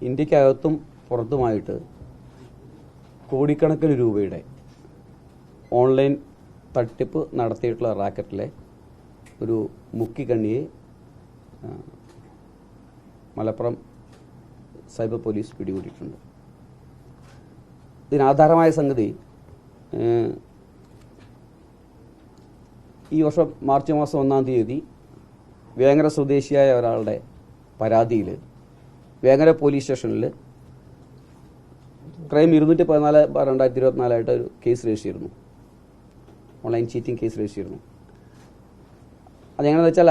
ഇന്ത്യക്കകത്തും പുറത്തുമായിട്ട് കോടിക്കണക്കിന് രൂപയുടെ ഓൺലൈൻ തട്ടിപ്പ് നടത്തിയിട്ടുള്ള റാക്കറ്റിലെ ഒരു മുക്കിക്കണ്ണിയെ മലപ്പുറം സൈബർ പോലീസ് പിടികൂടിയിട്ടുണ്ട്. ഇതിനാധാരമായ സംഗതി ഈ വർഷം മാർച്ച് മാസം 1-ാം തീയതി വേങ്ങര സ്വദേശിയായ ഒരാളുടെ പരാതിയിൽ വേങ്ങര പോലീസ് സ്റ്റേഷനിൽ ക്രൈം 214/2024 ഒരു കേസ് രജിസ്റ്റർ ചെയ്തിരുന്നു. ഓൺലൈൻ ചീറ്റിംഗ് കേസ് രജിസ്റ്റർ ചെയ്തിരുന്നു. അതെങ്ങനെയാണെന്ന് വെച്ചാൽ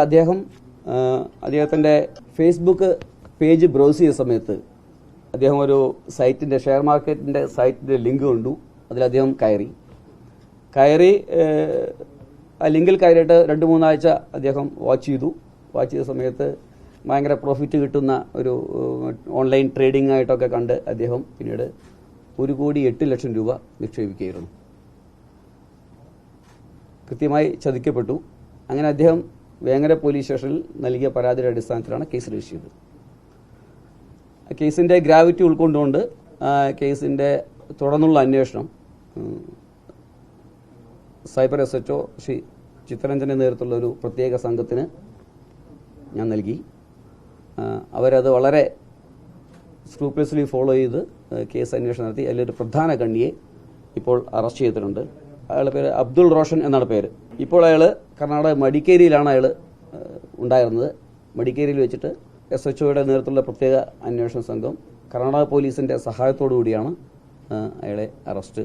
അദ്ദേഹത്തിൻ്റെ ഫേസ്ബുക്ക് പേജ് ബ്രൗസ് ചെയ്ത സമയത്ത് അദ്ദേഹം ഒരു സൈറ്റിൻ്റെ ഷെയർ മാർക്കറ്റിൻ്റെ സൈറ്റിൻ്റെ ലിങ്ക് കണ്ടു. അതിൽ അദ്ദേഹം കയറി ആ ലിങ്കിൽ കയറിയിട്ട് 2-3 ആഴ്ച അദ്ദേഹം വാച്ച് ചെയ്ത സമയത്ത് ഭയങ്കര പ്രോഫിറ്റ് കിട്ടുന്ന ഒരു ഓൺലൈൻ ട്രേഡിംഗ് ആയിട്ടൊക്കെ കണ്ട് അദ്ദേഹം പിന്നീട് 1,08,00,000 രൂപ നിക്ഷേപിക്കുകയായിരുന്നു. കൃത്യമായി ചതിക്കപ്പെട്ടു. അങ്ങനെ അദ്ദേഹം വേങ്ങര പോലീസ് സ്റ്റേഷനിൽ നൽകിയ പരാതിയുടെ അടിസ്ഥാനത്തിലാണ് കേസ് രജിസ്റ്റർ ചെയ്തത്. കേസിൻ്റെ ഗ്രാവിറ്റി ഉൾക്കൊണ്ടുകൊണ്ട് കേസിൻ്റെ തുടർന്നുള്ള അന്വേഷണം സൈബർ SHO ശ്രീ ചിത്തരഞ്ജൻ്റെ നേതൃത്വത്തിലുള്ള ഒരു പ്രത്യേക സംഘത്തിന് ഞാൻ നൽകി. അവരത് വളരെ സ്ക്രൂപ്ലെസ്ലി ഫോളോ ചെയ്ത് കേസ് അന്വേഷണം നടത്തി. അതിലൊരു പ്രധാന കണ്ണിയെ ഇപ്പോൾ അറസ്റ്റ് ചെയ്തിട്ടുണ്ട്. അയാളുടെ പേര് അബ്ദുൾ റോഷൻ എന്നാണ് പേര്. ഇപ്പോൾ അയാൾ കർണാടക മടിക്കേരിയിലാണ് ഉണ്ടായിരുന്നത്. മടിക്കേരിയിൽ വെച്ചിട്ട് SHOയുടെ നേതൃത്വത്തിലുള്ള പ്രത്യേക അന്വേഷണ സംഘം കർണാടക പോലീസിൻ്റെ സഹായത്തോടു കൂടിയാണ് അയാളെ അറസ്റ്റ്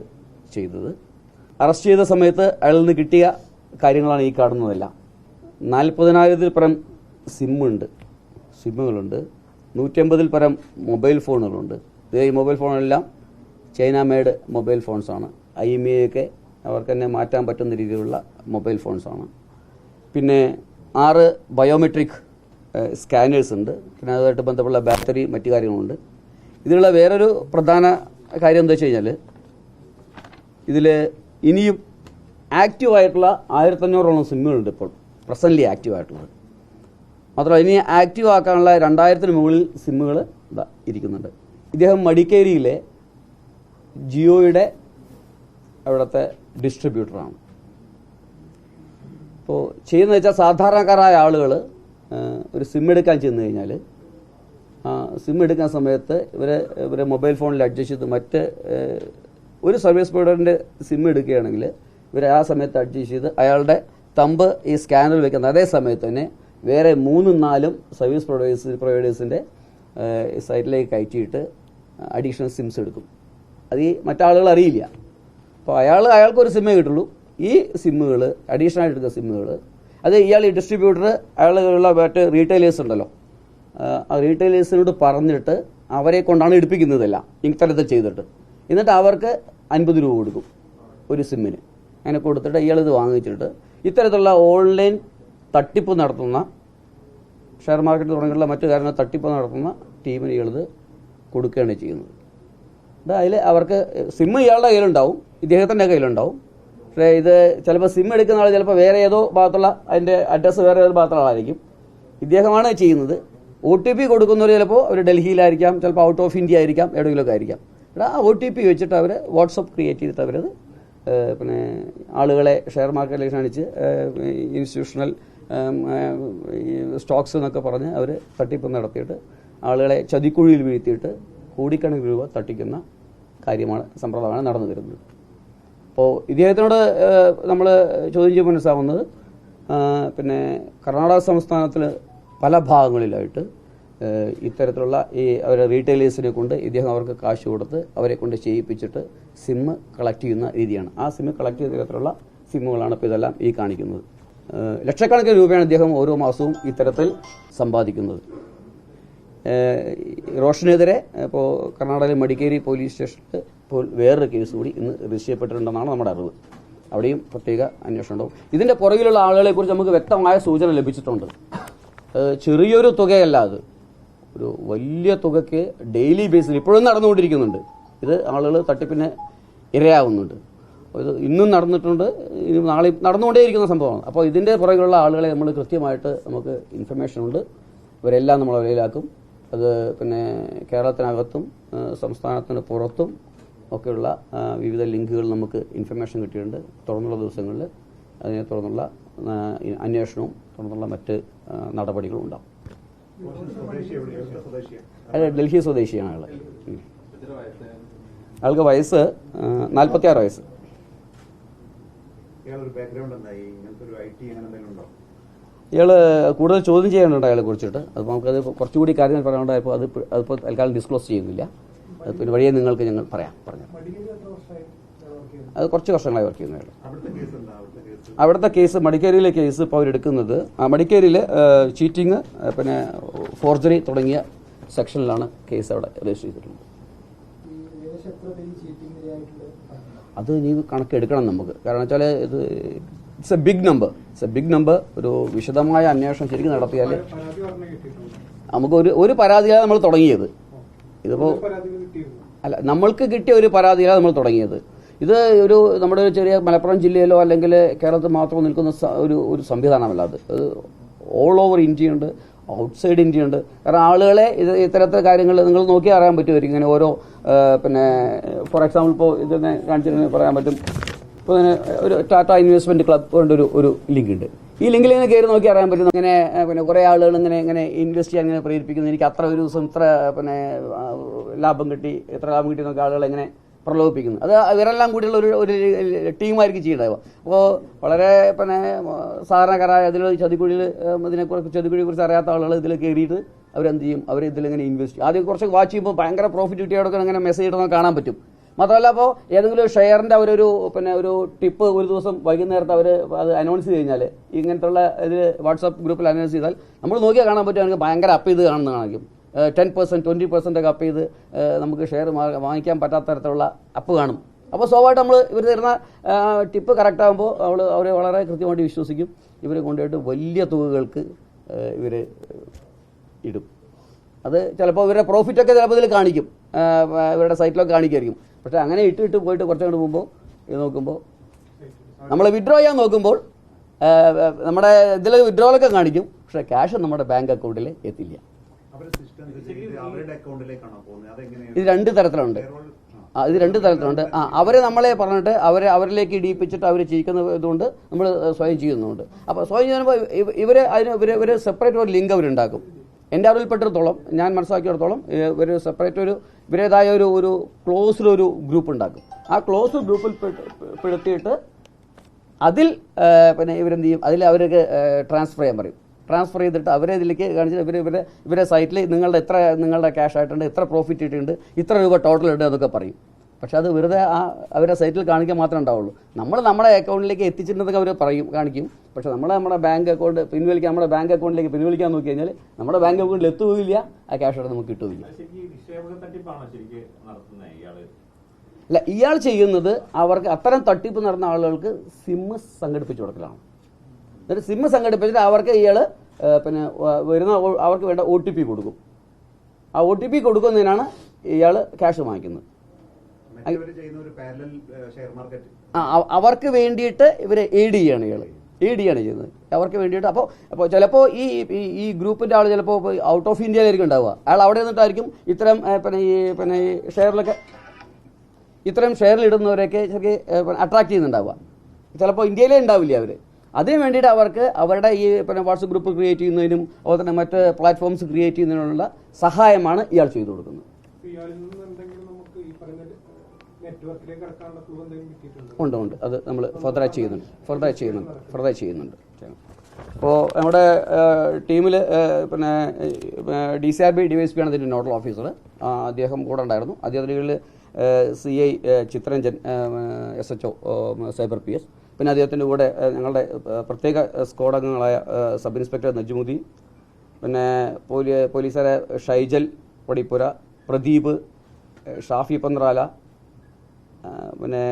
ചെയ്തത്. അറസ്റ്റ് ചെയ്ത സമയത്ത് അയാളിൽ നിന്ന് കിട്ടിയ കാര്യങ്ങളാണ് ഈ കാണുന്നതെല്ലാം. 40,000-ൽ പരം സിമ്മുകളുണ്ട്, 150-ൽ പരം മൊബൈൽ ഫോണുകളുണ്ട്. ഈ മൊബൈൽ ഫോണെല്ലാം ചൈന മെയ്ഡ് മൊബൈൽ ഫോൺസാണ്. IMEI ഒക്കെ അവർക്ക് തന്നെ മാറ്റാൻ പറ്റുന്ന രീതിയിലുള്ള മൊബൈൽ ഫോൺസാണ്. പിന്നെ 6 ബയോമെട്രിക് സ്കാനേഴ്സ് ഉണ്ട്. പിന്നെ അതുമായിട്ട് ബന്ധപ്പെട്ട ബാറ്ററി മറ്റു കാര്യങ്ങളുണ്ട്. ഇതിലുള്ള വേറൊരു പ്രധാന കാര്യം എന്താ വെച്ച് കഴിഞ്ഞാൽ ഇതിൽ ഇനിയും ആക്റ്റീവായിട്ടുള്ള 1,500ഓളം സിമ്മുകളുണ്ട് ഇപ്പോൾ പ്രസൻ്റ്ലി ആക്റ്റീവായിട്ടുള്ളത്. മാത്രമല്ല ഇനി ആക്റ്റീവ് ആക്കാനുള്ള 2,000-ന് മുകളിൽ സിമ്മുകൾ ഇരിക്കുന്നുണ്ട്. ഇദ്ദേഹം മടിക്കേരിയിലെ ജിയോയുടെ അവിടുത്തെ ഡിസ്ട്രിബ്യൂട്ടറാണ്. അപ്പോൾ ചെയ്യുന്നത് വെച്ചാൽ സാധാരണക്കാരായ ആളുകൾ ഒരു സിം എടുക്കാൻ ചെന്ന് കഴിഞ്ഞാൽ സിം എടുക്കാൻ സമയത്ത് ഇവരെ മൊബൈൽ ഫോണിൽ അഡ്ജസ്റ്റ് ചെയ്ത് മറ്റ് ഒരു സർവീസ് പ്രൊവൈഡറിൻ്റെ സിം എടുക്കുകയാണെങ്കിൽ ഇവർ ആ സമയത്ത് അഡ്ജസ്റ്റ് ചെയ്ത് അയാളുടെ തമ്പ് ഈ സ്കാനറിൽ വെക്കുന്ന അതേ സമയത്ത് തന്നെ വേറെ 3-4 സർവീസ് പ്രൊവൈഡേഴ്സിൻ്റെ സൈറ്റിലേക്ക് കയറ്റിയിട്ട് അഡീഷണൽ സിംസ് എടുക്കും. അത് ഈ മറ്റാളുകൾ അറിയില്ല. അപ്പോൾ അയാൾക്കൊരു സിമ്മേ കിട്ടുള്ളൂ. ഈ സിമ്മുകൾ അഡീഷണൽ ആയിട്ട് എടുക്കുന്ന സിമ്മുകൾ അത് ഈ ഡിസ്ട്രിബ്യൂട്ടർ അയാളുള്ള മറ്റ് റീറ്റെയിലേഴ്സ് ഉണ്ടല്ലോ, ആ റീറ്റെയിലേഴ്സിനോട് പറഞ്ഞിട്ട് അവരെ കൊണ്ടാണ് എടുപ്പിക്കുന്നതെല്ലാം ഇത്തരത്തിൽ ചെയ്തിട്ട്. എന്നിട്ട് അവർക്ക് 50 രൂപ കൊടുക്കും ഒരു സിമ്മിന്. അങ്ങനെ കൊടുത്തിട്ട് ഇയാളിത് വാങ്ങിച്ചിട്ട് ഇത്തരത്തിലുള്ള ഓൺലൈൻ തട്ടിപ്പ് നടത്തുന്ന ഷെയർ മാർക്കറ്റ് തുടങ്ങിയുള്ള മറ്റു കാര്യങ്ങൾ തട്ടിപ്പ് നടത്തുന്ന ടീമിന് ഇയാളിത് കൊടുക്കുകയാണ് ചെയ്യുന്നത്. അതിൽ അവർക്ക് സിമ്മ് ഇയാളുടെ കയ്യിലുണ്ടാവും, ഇദ്ദേഹത്തിൻ്റെ കയ്യിലുണ്ടാവും. പക്ഷേ ഇത് ചിലപ്പോൾ സിം എടുക്കുന്ന ആൾ ചിലപ്പോൾ വേറെ ഏതോ ഭാഗത്തുള്ള അതിൻ്റെ അഡ്രസ്സ് വേറെ ഏതോ ഭാഗത്തുള്ള ആളായിരിക്കും. ഇദ്ദേഹമാണ് ചെയ്യുന്നത്. OTP കൊടുക്കുന്നവർ ചിലപ്പോൾ അവർ ഡൽഹിയിലായിരിക്കാം, ചിലപ്പോൾ ഔട്ട് ഓഫ് ഇന്ത്യ ആയിരിക്കാം, എവിടെയെങ്കിലുമൊക്കെ ആയിരിക്കാം. ആ OTP വെച്ചിട്ട് അവർ വാട്സപ്പ് ക്രിയേറ്റ് ചെയ്തിട്ട് അവരത് പിന്നെ ആളുകളെ ഷെയർ മാർക്കറ്റിലേക്ക് ക്ഷണിച്ച് ഇൻസ്റ്റിറ്റ്യൂഷണൽ സ്റ്റോക്സ് എന്നൊക്കെ പറഞ്ഞ് അവർ തട്ടിപ്പ് നടത്തിയിട്ട് ആളുകളെ ചതിക്കുഴിയിൽ വീഴ്ത്തിയിട്ട് കോടിക്കണക്കിന് രൂപ തട്ടിക്കുന്ന സമ്പ്രദായമാണ് നടന്നു വരുന്നത്. അപ്പോൾ ഇദ്ദേഹത്തിനോട് നമ്മൾ ചോദ്യം ചെയ്യുമ്പോൾ മനസ്സിലാവുന്നത് പിന്നെ കർണാടക സംസ്ഥാനത്തിൽ പല ഭാഗങ്ങളിലായിട്ട് ഇത്തരത്തിലുള്ള അവരെ റീറ്റെയിലേഴ്സിനെ കൊണ്ട് ഇദ്ദേഹം അവർക്ക് കാശ് കൊടുത്ത് അവരെ കൊണ്ട് ചെയ്യിപ്പിച്ചിട്ട് സിമ്മ് കളക്ട് ചെയ്യുന്ന രീതിയാണ്. ആ സിമ്മ് കളക്ട് ചെയ്ത തരത്തിലുള്ള സിമ്മുകളാണ് ഇപ്പോൾ ഇതെല്ലാം ഈ കാണിക്കുന്നത്. ലക്ഷക്കണക്കിന് രൂപയാണ് ഇദ്ദേഹം ഓരോ മാസവും ഇത്തരത്തിൽ സമ്പാദിക്കുന്നത്. റോഷനെതിരെ ഇപ്പോൾ കർണാടകയിലെ മടിക്കേരി പോലീസ് സ്റ്റേഷനിൽ ഇപ്പോൾ വേറൊരു കേസ് കൂടി ഇന്ന് രജിസ്റ്റർ ചെയ്യപ്പെട്ടിട്ടുണ്ടെന്നാണ് നമ്മുടെ അറിവ്. അവിടെയും പ്രത്യേക അന്വേഷണം ഉണ്ടാവും. ഇതിൻ്റെ പുറകിലുള്ള ആളുകളെക്കുറിച്ച് നമുക്ക് വ്യക്തമായ സൂചന ലഭിച്ചിട്ടുണ്ട്. ചെറിയൊരു തുകയല്ല, അത് ഒരു വലിയ തുകയ്ക്ക് ഡെയിലി ബേസിൽ ഇപ്പോഴും നടന്നുകൊണ്ടിരിക്കുന്നുണ്ട്. ഇത് ആളുകൾ തട്ടിപ്പിന് ഇരയാവുന്നുണ്ട്. ഇത് ഇന്നും നടന്നിട്ടുണ്ട്, നാളെ നടന്നുകൊണ്ടേയിരിക്കുന്ന സംഭവമാണ്. അപ്പോൾ ഇതിൻ്റെ പുറകിലുള്ള ആളുകളെ നമ്മൾ കൃത്യമായിട്ട് നമുക്ക് ഇൻഫർമേഷൻ ഉണ്ട്. ഇവരെല്ലാം നമ്മൾ അവരിലാക്കും. അത് പിന്നെ കേരളത്തിനകത്തും സംസ്ഥാനത്തിന് പുറത്തും ഒക്കെയുള്ള വിവിധ ലിങ്കുകൾ നമുക്ക് ഇൻഫർമേഷൻ കിട്ടിയിട്ടുണ്ട്. തുടർന്നുള്ള ദിവസങ്ങളിൽ അതിനെ തുടർന്നുള്ള അന്വേഷണവും തുടർന്നുള്ള മറ്റ് നടപടികളും ഉണ്ടാവും. ഡൽഹി സ്വദേശിയാണ് അയാൾ. അയാൾക്ക് വയസ്സ് 46 വയസ്സ്. ഇയാള് കൂടുതൽ ചോദ്യം ചെയ്യാനുണ്ട് അയാളെ കുറിച്ചിട്ട്. അപ്പോൾ നമുക്കത് കുറച്ചുകൂടി കാര്യങ്ങൾ പറയാനുണ്ടായപ്പോൾ അതിപ്പോൾ തൽക്കാലം ഡിസ്ക്ലോസ് ചെയ്യുന്നില്ല. അത് പിന്നെ വഴിയെ നിങ്ങൾക്ക് ഞങ്ങൾ പറഞ്ഞു. അത് കുറച്ച് വർഷങ്ങളായി വർക്ക് ചെയ്യുന്ന അയാൾ. അവിടുത്തെ കേസ് മടിക്കേരിയിലെ കേസ് ഇപ്പോൾ അവരെടുക്കുന്നത് മടിക്കേരിയിൽ ചീറ്റിങ് പിന്നെ ഫോർജറി തുടങ്ങിയ സെക്ഷനിലാണ് കേസ് അവിടെ രജിസ്റ്റർ ചെയ്തിട്ടുള്ളത്. അത് നീ കണക്കെടുക്കണം നമുക്ക്. കാരണം വെച്ചാൽ ഇത് ഇറ്റ്സ് എ ബിഗ് നമ്പർ. ഒരു വിശദമായ അന്വേഷണം ശരിക്കും നടത്തിയാൽ നമുക്ക് ഒരു പരാതിയാണ് നമ്മൾ തുടങ്ങിയത്. ഇതിപ്പോൾ അല്ല, നമ്മൾക്ക് കിട്ടിയ ഒരു പരാതിയാണ് നമ്മൾ തുടങ്ങിയത്. ഇത് നമ്മുടെ ഒരു ചെറിയ മലപ്പുറം ജില്ലയിലോ അല്ലെങ്കിൽ കേരളത്തിൽ മാത്രം നിൽക്കുന്ന ഒരു സംവിധാനമല്ല. അത് ഓൾ ഓവർ ഇന്ത്യയുണ്ട്, ഔട്ട്സൈഡ് ഇന്ത്യയുണ്ട്. കാരണം ആളുകളെ ഇത്തരത്തിൽ കാര്യങ്ങൾ നിങ്ങൾ നോക്കിയാൽ അറിയാൻ പറ്റുമായിരിക്കും. ഇങ്ങനെ ഓരോ പിന്നെ ഫോർ എക്സാമ്പിൾ ഇപ്പോൾ ഇതിനെ കാണിച്ചിട്ട് പറയാൻ പറ്റും. ഇപ്പോൾ ഇതിന് ഒരു ടാറ്റ ഇൻവെസ്റ്റ്മെന്റ് ക്ലബ് കൊണ്ട് ഒരു ലിങ്ക് ഉണ്ട്. ഈ ലിങ്കിൽ ഇങ്ങനെ കയറി നോക്കി അറിയാൻ പറ്റും. ഇങ്ങനെ പിന്നെ കുറേ ആളുകൾ ഇങ്ങനെ ഇൻവെസ്റ്റ് ചെയ്യാൻ ഇങ്ങനെ പ്രേരിപ്പിക്കുന്നു. എനിക്ക് അത്ര ഒരു ദിവസം ഇത്ര പിന്നെ ലാഭം കിട്ടി എന്നൊക്കെ ആളുകൾ എങ്ങനെ പ്രലോഭിപ്പിക്കുന്നു. അത് ഇവരെല്ലാം കൂടിയുള്ള ഒരു ടീമായിരിക്കും ചെയ്യേണ്ടത്. അപ്പോൾ വളരെ പിന്നെ സാധാരണക്കാരായ ഇതിനെക്കുറിച്ച് ചതിക്കുഴിയെക്കുറിച്ച് അറിയാത്ത ആളുകൾ ഇതിൽ കയറിയിട്ട് അവരെന്ത് ചെയ്യും, അവർ ഇതിലിങ്ങനെ ഇൻവെസ്റ്റ് ചെയ്യും. ആദ്യം കുറച്ച് വാച്ച് ചെയ്യുമ്പോൾ ഭയങ്കര പ്രോഫിറ്റ് കിട്ടിയതൊക്കെ അങ്ങനെ മെസ്സേജ് ഇടുന്നത് കാണാൻ പറ്റും. മാത്രമല്ല അപ്പോൾ ഏതെങ്കിലും ഷെയറിൻ്റെ ഒരു ടിപ്പ് ഒരു ദിവസം വൈകുന്നേരത്ത് അവർ അത് അനൗൺസ് ചെയ്ത് കഴിഞ്ഞാൽ ഇങ്ങനത്തുള്ള ഇതിൽ വാട്സാപ്പ് ഗ്രൂപ്പിൽ അനൗൺസ് ചെയ്താൽ നമ്മൾ നോക്കിയാൽ കാണാൻ പറ്റും. എനിക്ക് ഭയങ്കര അപ്പ് ചെയ്ത് കാണുന്ന കാണിക്കും. 10%, 20% ഒക്കെ അപ്പ് ചെയ്ത് നമുക്ക് ഷെയർ വാങ്ങിക്കാൻ പറ്റാത്ത തരത്തിലുള്ള അപ്പ് കാണും. അപ്പോൾ സ്വാഭാവികമായിട്ട് നമ്മൾ ഇവർ തരുന്ന ടിപ്പ് കറക്റ്റ് ആകുമ്പോൾ അവർ വളരെ കൃത്യമായിട്ട് വിശ്വസിക്കും. ഇവർ കൊണ്ടുപോയിട്ട് വലിയ തുകകൾക്ക് ഇവർ ഇടും. അത് ചിലപ്പോൾ ഇവരുടെ പ്രോഫിറ്റൊക്കെ ചിലപ്പോൾ ഇതിൽ കാണിക്കും, ഇവരുടെ സൈറ്റിലൊക്കെ കാണിക്കുമായിരിക്കും. പക്ഷേ അങ്ങനെ ഇട്ട് പോയിട്ട് കുറച്ചുകൊണ്ട് പോകുമ്പോൾ ഇത് നോക്കുമ്പോൾ നമ്മൾ വിഡ്രോ ചെയ്യാൻ നോക്കുമ്പോൾ നമ്മുടെ ഇതിൽ വിഡ്രോലൊക്കെ കാണിക്കും. പക്ഷേ ക്യാഷ് നമ്മുടെ ബാങ്ക് അക്കൗണ്ടിൽ എത്തില്ല. ഇത് രണ്ട് തരത്തിലുണ്ട്. അവരെ നമ്മളെ പറഞ്ഞിട്ട് അവരിലേക്ക് ഇടിയിപ്പിച്ചിട്ട് അവർ ചെയ്യിക്കുന്നതുകൊണ്ട് നമ്മൾ സ്വയം ചെയ്യുന്നുണ്ട്. അപ്പോൾ സ്വയം ചെയ്യുമ്പോൾ ഇവർ സെപ്പറേറ്റ് ഒരു ലിങ്ക് അവരുണ്ടാക്കും. എൻ്റെ അറിവിൽപ്പെട്ടിടത്തോളം, ഞാൻ മനസ്സിലാക്കിയിടത്തോളം ഒരു സെപ്പറേറ്റ് ഇവരേതായ ഒരു ക്ലോസ്ഡ് ഗ്രൂപ്പ് ഉണ്ടാക്കും. ആ ക്ലോസ്ഡ് ഗ്രൂപ്പിൽ പെടുത്തിയിട്ട് അതിൽ പിന്നെ ഇവരെന്ത് ചെയ്യും, അതിൽ അവർക്ക് ട്രാൻസ്ഫർ ചെയ്യാൻ പറയും. ട്രാൻസ്ഫർ ചെയ്തിട്ട് അവരെ ഇതിലേക്ക് കാണിച്ചിട്ട് ഇവരെ സൈറ്റിൽ നിങ്ങളുടെ ക്യാഷ് ആയിട്ടുണ്ട്, ഇത്ര പ്രോഫിറ്റ് കിട്ടിയിട്ടുണ്ട്, ഇത്ര രൂപ ടോട്ടൽ ഉണ്ട് എന്നൊക്കെ പറയും. പക്ഷെ അത് വെറുതെ അവരുടെ സൈറ്റിൽ കാണിക്കാൻ മാത്രമേ ഉണ്ടാവുള്ളൂ. നമ്മുടെ അക്കൗണ്ടിലേക്ക് എത്തിച്ചിട്ടുണ്ടെന്നൊക്കെ അവർ കാണിക്കും. പക്ഷെ നമ്മുടെ ബാങ്ക് അക്കൗണ്ട് നമ്മുടെ ബാങ്ക് അക്കൗണ്ടിലേക്ക് പിൻവലിക്കാൻ നോക്കി കഴിഞ്ഞാൽ നമ്മുടെ ബാങ്ക് അക്കൗണ്ടിൽ എത്തുകയില്ല, ആ ക്യാഷ് അവിടെ നമുക്ക് കിട്ടുകയില്ല. അല്ല, ഇയാൾ ചെയ്യുന്നത് അവർക്ക് അത്തരം തട്ടിപ്പ് നടന്ന ആളുകൾക്ക് സിമ്മ് സംഘടിപ്പിച്ചു കൊടുക്കലാണ്. എന്നിട്ട് സിമ്മ് സംഘടിപ്പിച്ചിട്ട് അവർക്ക് ഇയാൾ പിന്നെ അവർക്ക് വേണ്ട OTP കൊടുക്കും. ആ OTP കൊടുക്കുന്നതിനാണ് ഇയാൾ ക്യാഷ് വാങ്ങിക്കുന്നത്. അവർക്ക് വേണ്ടിയിട്ട് ഇവരെ എയ്ഡ് ചെയ്യാണ് ചെയ്യുന്നത്. അവർക്ക് വേണ്ടിയിട്ട് അപ്പോൾ ചിലപ്പോൾ ഈ ഗ്രൂപ്പിൻ്റെ ആൾ ചിലപ്പോൾ ഔട്ട് ഓഫ് ഇന്ത്യയിലായിരിക്കും ഉണ്ടാവുക. അയാൾ അവിടെ നിന്നിട്ടായിരിക്കും ഇത്തരം പിന്നെ ഈ ഷെയറിലൊക്കെ ഇത്തരം ഷെയറിലിടുന്നവരെയൊക്കെ ശരിക്കും അട്രാക്ട് ചെയ്യുന്നുണ്ടാവുക. ചിലപ്പോൾ ഇന്ത്യയിലേ ഉണ്ടാവില്ല അവർ. അതിന് വേണ്ടിയിട്ട് അവർക്ക് അവരുടെ ഈ പിന്നെ വാട്സപ്പ് ഗ്രൂപ്പ് ക്രിയേറ്റ് ചെയ്യുന്നതിനും അതുപോലെ തന്നെ മറ്റ് പ്ലാറ്റ്ഫോംസ് ക്രിയേറ്റ് ചെയ്യുന്നതിനുള്ള സഹായമാണ് ഇയാൾ ചെയ്തു കൊടുക്കുന്നത്. ഉണ്ട്. അത് നമ്മൾ ഫർദർ ചെയ്യുന്നുണ്ട്. അപ്പോൾ നമ്മുടെ ടീമിൽ പിന്നെ DCRB DYSP ആണ് ഇതിൻ്റെ നോഡൽ ഓഫീസർ. അദ്ദേഹം കൂടെ ഉണ്ടായിരുന്നു. അദ്ദേഹത്തിൻ്റെ CI Chitharanjan SHO cyber PS. പിന്നെ അദ്ദേഹത്തിൻ്റെ കൂടെ ഞങ്ങളുടെ പ്രത്യേക സ്ക്വാഡ് അംഗങ്ങളായ സബ് ഇൻസ്പെക്ടർ നജ്മുദ്ദീൻ, പിന്നെ പോലീസുകാരെ ഷൈജൽ പടിപ്പുര, പ്രദീപ്, ഷാഫി പന്ത്രാല, പിന്നെ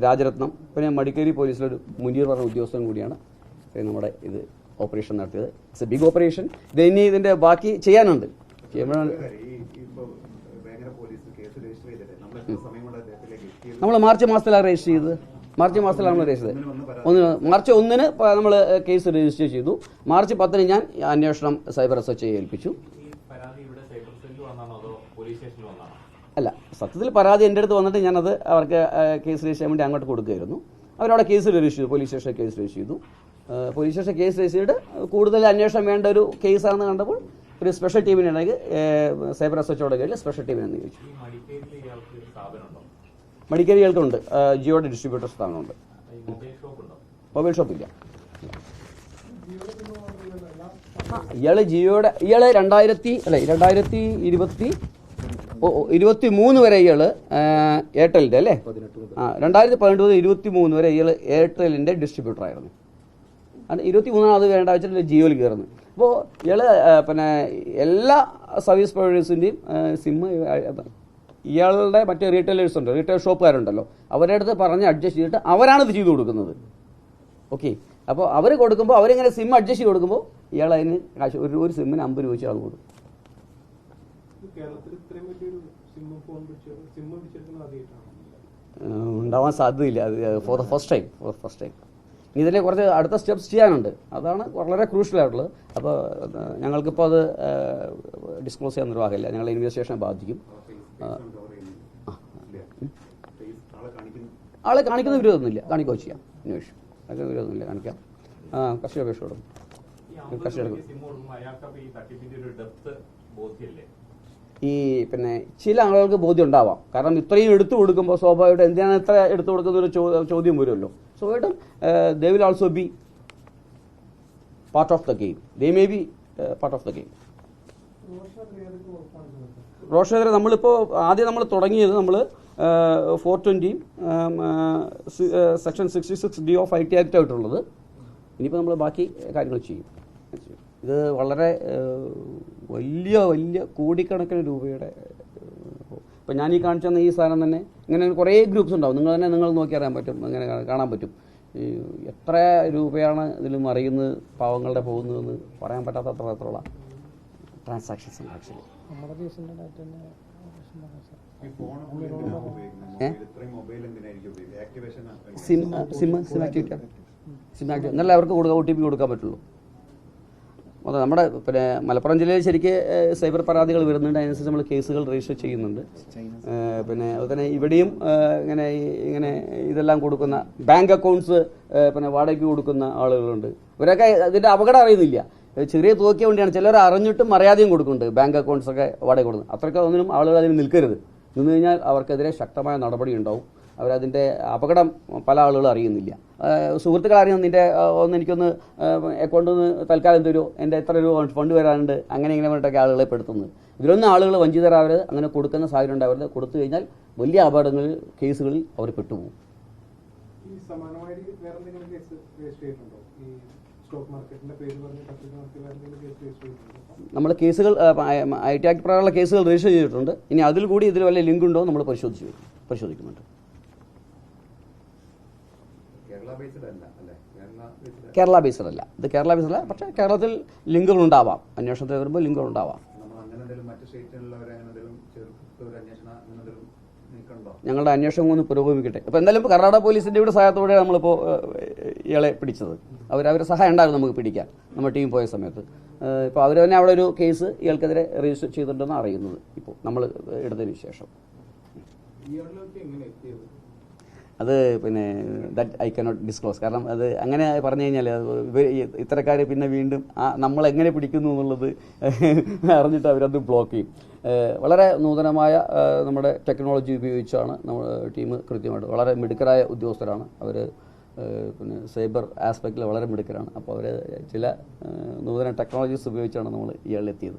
രാജരത്നം, പിന്നെ മടിക്കേരി പോലീസിലൊരു മുനീർ പറഞ്ഞ ഉദ്യോഗസ്ഥൻ കൂടിയാണ് നമ്മുടെ ഇത് ഓപ്പറേഷൻ നടത്തിയത്. It's a big operation. ഇനി ഇതിൻ്റെ ബാക്കി ചെയ്യാനുണ്ട്. നമ്മൾ മാർച്ച് മാസത്തിലാണ് രജിസ്റ്റർ ചെയ്തത്. മാർച്ച് 1 നമ്മൾ കേസ് രജിസ്റ്റർ ചെയ്തു. മാർച്ച് 10 ഞാൻ അന്വേഷണം സൈബർ SHO ഏൽപ്പിച്ചു. അല്ല, സത്യത്തിൽ പരാതി എൻ്റെ അടുത്ത് വന്നിട്ട് ഞാനത് അവർക്ക് കേസ് രജിസ്റ്റർ ചെയ്യാൻ വേണ്ടി അങ്ങോട്ട് കൊടുക്കുകയായിരുന്നു. അവരവിടെ കേസ് രജിസ്റ്റർ ചെയ്തു, പോലീസ് സ്റ്റേഷനിൽ കേസ് രജിസ്റ്റർ ചെയ്തു. പോലീസ് സ്റ്റേഷൻ കേസ് രജിസ്റ്റർ ചെയ്ത് കൂടുതൽ അന്വേഷണം വേണ്ട ഒരു കേസാണെന്ന് കണ്ടപ്പോൾ ഒരു സ്പെഷ്യൽ ടീമിനാണെങ്കിൽ സൈബർ എസ്എച്ച്ഒയുടെ കീഴിൽ സ്പെഷ്യൽ ടീമിനെ നിയോഗിച്ചു. മടിക്കേരികൾക്കുണ്ട്, ജിയോയുടെ ഡിസ്ട്രിബ്യൂട്ടർ സ്ഥാപനമുണ്ട്. മൊബൈൽ ഷോപ്പില്ല. ഇയാള് 2023 വരെ ഇയാള് എയർടെലിന്റെ അല്ലേ, 2018-23 വരെ ഇയാള് എയർടെലിന്റെ ഡിസ്ട്രിബ്യൂട്ടർ ആയിരുന്നു. 23 അത് വേണ്ട വെച്ചിട്ട് ജിയോയിൽ കയറുന്നു. അപ്പോൾ ഇയാള് പിന്നെ എല്ലാ സർവീസ് പ്രൊവൈഡേഴ്സിന്റെയും സിമ്മ് ഇയാളുടെ മറ്റേ റീറ്റെയിലേഴ്സ് ഉണ്ട്, റീറ്റെയിൽ ഷോപ്പുകാരുണ്ടല്ലോ, അവരുടെ അടുത്ത് പറഞ്ഞ് അഡ്ജസ്റ്റ് ചെയ്തിട്ട് അവരാണ് ഇത് ചെയ്തു കൊടുക്കുന്നത്. ഓക്കെ, അപ്പോൾ അവർ കൊടുക്കുമ്പോൾ അവരിങ്ങനെ സിം അഡ്ജസ്റ്റ് ചെയ്ത് കൊടുക്കുമ്പോൾ ഇയാൾ അതിന് കാശ് ഒരു സിമ്മിന് 50 രൂപ വെച്ച് ആൾ കൊടുക്കും. ഉണ്ടാവാൻ സാധ്യതയില്ല, അത് ഫോർ ദ ഫസ്റ്റ് ടൈം. ഇതിനെ കുറച്ച് അടുത്ത സ്റ്റെപ്സ് ചെയ്യാനുണ്ട്, അതാണ് വളരെ ക്രൂഷ്യലായിട്ടുള്ളത്. അപ്പോൾ ഞങ്ങൾക്കിപ്പോൾ അത് ഡിസ്ക്ലോസ് ചെയ്യാൻ നിർവാഹമില്ല, ഞങ്ങൾ ഇൻവെസ്റ്റിഗേഷനെ ബാധിക്കും. ആളെ കാണിക്കുന്ന വിരോധമൊന്നുമില്ല, കാണിക്കുകയോ ചെയ്യാം, അന്വേഷിക്കും, അതൊക്കെ വിരോധമൊന്നുമില്ല, കാണിക്കാം. കർഷക അപേക്ഷ കൊടുക്കും. ഈ പിന്നെ ചില ആളുകൾക്ക് ബോധ്യം ഉണ്ടാവാം, കാരണം ഇത്രയും എടുത്തു കൊടുക്കുമ്പോൾ സ്വാഭാവികമായിട്ടും എന്തിനാണ് ഇത്ര എടുത്തു കൊടുക്കുന്ന ഒരു ചോദ്യം വരുമല്ലോ. സ്വാഭാവികമായിട്ടും they will also be part of the game, they may be part of the game. റോഷനെതിരെ നമ്മളിപ്പോൾ ആദ്യം നമ്മൾ തുടങ്ങിയത് നമ്മൾ 420 section 66D of IT act ആയിട്ടുള്ളത്. ഇനിയിപ്പോൾ നമ്മൾ ബാക്കി കാര്യങ്ങൾ ചെയ്യും. ഇത് വളരെ വലിയ കോടിക്കണക്കിന് രൂപയുടെ, ഇപ്പം ഞാൻ ഈ കാണിച്ചു തന്ന ഈ സാധനം തന്നെ ഇങ്ങനെ കുറേ ഗ്രൂപ്പ്സ് ഉണ്ടാവും, നിങ്ങൾ നോക്കി അറിയാൻ പറ്റും, അങ്ങനെ കാണാൻ പറ്റും. എത്ര രൂപയാണ് ഇതിൽ മറിയുന്നത്, പാവങ്ങളുടെ പോകുന്നതെന്ന് പറയാൻ പറ്റാത്ത തരത്തിലുള്ള ട്രാൻസാക്ഷൻസ് ഉണ്ട്. ആക്ച്വലി സിം ആക്ടിവേറ്റ് എന്നല്ല അവർക്ക് OTP കൊടുക്കാൻ പറ്റുള്ളൂ. അതെ, നമ്മുടെ പിന്നെ മലപ്പുറം ജില്ലയിൽ ശരിക്ക് സൈബർ പരാതികൾ വരുന്നുണ്ട്, അതിനനുസരിച്ച് നമ്മൾ കേസുകൾ രജിസ്റ്റർ ചെയ്യുന്നുണ്ട്. പിന്നെ അതുപോലെ തന്നെ ഇവിടെയും ഇങ്ങനെ ഇതെല്ലാം കൊടുക്കുന്ന ബാങ്ക് അക്കൗണ്ട്സ് പിന്നെ വാടകയ്ക്ക് കൊടുക്കുന്ന ആളുകളുണ്ട്. ഇവരൊക്കെ ഇതിൻ്റെ അപകടം അറിയുന്നില്ല, ചെറിയ തുകയ്ക്ക് വേണ്ടിയാണ്. ചിലർ അറിഞ്ഞിട്ടും അറിയാതെയും കൊടുക്കുന്നുണ്ട് ബാങ്ക് അക്കൗണ്ട്സ് ഒക്കെ വാടക കൊടുക്കുന്നത്. അത്രയ്ക്ക് ഒന്നിനും ആളുകൾ അതിന് നിൽക്കരുത്. നിന്ന് കഴിഞ്ഞാൽ അവർക്കെതിരെ ശക്തമായ നടപടി ഉണ്ടാവും. അവരതിൻ്റെ അപകടം പല ആളുകളും അറിയുന്നില്ല. സുഹൃത്തുക്കൾ അറിയുന്നു, നിൻ്റെ എനിക്കൊന്ന് അക്കൗണ്ടിൽ നിന്ന് തൽക്കാലം തരുമോ, എൻ്റെ എത്ര രൂപ ഫണ്ട് വരാനുണ്ട്, അങ്ങനെ പറഞ്ഞിട്ടൊക്കെ ആളുകളെ പെടുത്തുന്നത്. ഇതിലൊന്നും ആളുകൾ വഞ്ചിതരാവരുത്, അങ്ങനെ കൊടുക്കുന്ന സാഹചര്യം ഉണ്ടാവരുത്. കൊടുത്തു കഴിഞ്ഞാൽ വലിയ അപകടങ്ങളിൽ കേസുകളിൽ അവർ പെട്ടുപോകും. നമ്മൾ കേസുകൾ IT ആക്ട് പ്രകാരമുള്ള കേസുകൾ രജിസ്റ്റർ ചെയ്തിട്ടുണ്ട്. ഇനി അതിൽ കൂടി ഇതിൽ വല്ല ലിങ്ക് ഉണ്ടോ നമ്മൾ പരിശോധിക്കുന്നുണ്ട്. കേരള ബേസ്ഡ് അല്ല, ഇത് കേരള ബേസ്ഡ് അല്ല. പക്ഷേ കേരളത്തിൽ ലിങ്കുകൾ ഉണ്ടാവാം, അന്വേഷണത്തിൽ വരുമ്പോൾ ലിങ്കുകൾ ഉണ്ടാവാം. ഞങ്ങളുടെ അന്വേഷണം ഒന്ന് പുരോഗമിക്കട്ടെ. അപ്പോൾ എന്തായാലും കർണാടക പോലീസിൻ്റെ കൂടെ സഹായത്തോടെ നമ്മളിപ്പോൾ ഇയാളെ പിടിച്ചത്. അവരുടെ സഹായം ഉണ്ടായിരുന്നു നമുക്ക് പിടിക്കാൻ, നമ്മുടെ ടീം പോയ സമയത്ത്. ഇപ്പോൾ അവർ തന്നെ അവിടെ ഒരു കേസ് ഇയാൾക്കെതിരെ രജിസ്റ്റർ ചെയ്തിട്ടുണ്ടെന്ന് അറിയുന്നത് ഇപ്പോൾ നമ്മൾ എടുത്തതിന് ശേഷം. അത് പിന്നെ ദാറ്റ് ഐ കനോട്ട് ഡിസ്ക്ലോസ്, കാരണം അത് അങ്ങനെ പറഞ്ഞു കഴിഞ്ഞാൽ ഇത്തരക്കാർ പിന്നെ വീണ്ടും നമ്മളെങ്ങനെ പിടിക്കുന്നു എന്നുള്ളത് അറിഞ്ഞിട്ട് അവരത് ബ്ലോക്ക് ചെയ്യും. വളരെ നൂതനമായ നമ്മുടെ ടെക്നോളജി ഉപയോഗിച്ചാണ് നമ്മുടെ ടീം കൃത്യമായിട്ട്, വളരെ മിടുക്കരായ ഉദ്യോഗസ്ഥരാണ് അവർ. പിന്നെ സൈബർ ആസ്പെക്റ്റിൽ വളരെ മിടുക്കരാണ്. അപ്പോൾ അവർ ചില നൂതന ടെക്നോളജീസ് ഉപയോഗിച്ചാണ് നമ്മൾ ഇയാളിലെത്തിയത്.